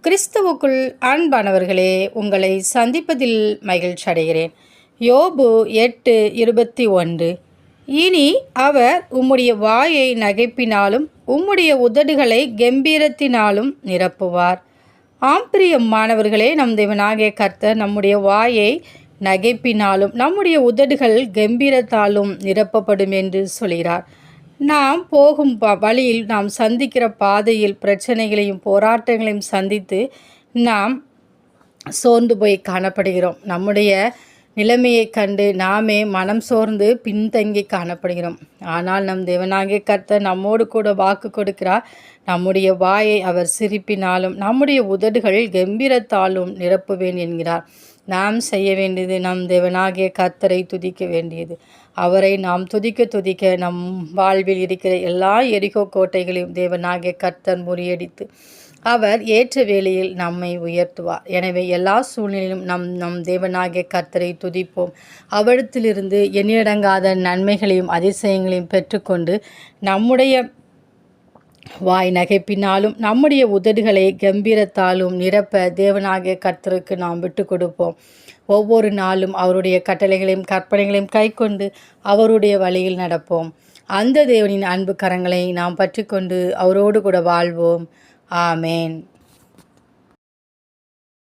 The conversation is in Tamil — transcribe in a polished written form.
கிறிஸ்துவுக்குள் அன்பானவர்களே, உங்களை சந்திப்பதில் மகிழ்ச்சி அடைகிறேன். யோபு 8:21. இனி அவர் உம்முடைய வாயை நகைப்பினாலும் உம்முடைய உதடுகளை கெம்பீரத்தினாலும் நிரப்புவார். பிரியமானவர்களே, நம் தேவனாகிய கர்த்தர் நம்முடைய வாயை நகைப்பினாலும் நம்முடைய உதடுகள் கெம்பீரத்தாலும் நிரப்பப்படும் என்று சொல்கிறார். நாம் போகும் வழியில் நாம் சந்திக்கிற பாதையில் பிரச்சனைகளையும் போராட்டங்களையும் சந்தித்து நாம் சோர்ந்து போய் காணப்படுகிறோம். நம்முடைய நிலைமையை கண்டு நாமே மனம் சோர்ந்து பின்தங்கி காணப்படுகிறோம். ஆனால் நம் தேவனாகிய கர்த்தர் நம்மோடு கூட வாக்கு கொடுக்கிறார். நம்முடைய வாயை அவர் சிரிப்பினாலும் நம்முடைய உதடுகள் கம்பீரத்தாலும் நிரப்புவேன் என்கிறார். நாம் செய்ய வேண்டியது நம் தேவனாகிய கர்த்தரை துதிக்க வேண்டியது. அவரை நாம் துதிக்க நம் வாழ்வில் இருக்கிற எல்லா எரிகோ கோட்டைகளையும் தேவனாகிய கர்த்தர் முறியடித்து அவர் ஏற்ற வேளையில் நம்மை உயர்த்துவார். எனவே எல்லா சூழ்நிலையிலும் நம் தேவனாகிய கர்த்தரை துதிப்போம். அவரிடத்திலிருந்து எண்ணிலடங்காத நன்மைகளையும் அதிசயங்களையும் பெற்றுக்கொண்டு நம்முடைய வாய் நகைப்பினாலும் நம்முடைய உதடுகளை கம்பீரத்தாலும் நிரப்ப தேவனாகிய கர்த்தருக்கு நாம் விட்டு கொடுப்போம். ஒவ்வொரு நாளும் அவருடைய கட்டளைகளையும் கற்பனைகளையும் கைக்கொண்டு அவருடைய வழியில் நடப்போம். அந்த தேவனின் அன்பு கரங்களை நாம் பற்றி கொண்டு அவரோடு கூட வாழ்வோம். ஆமேன்.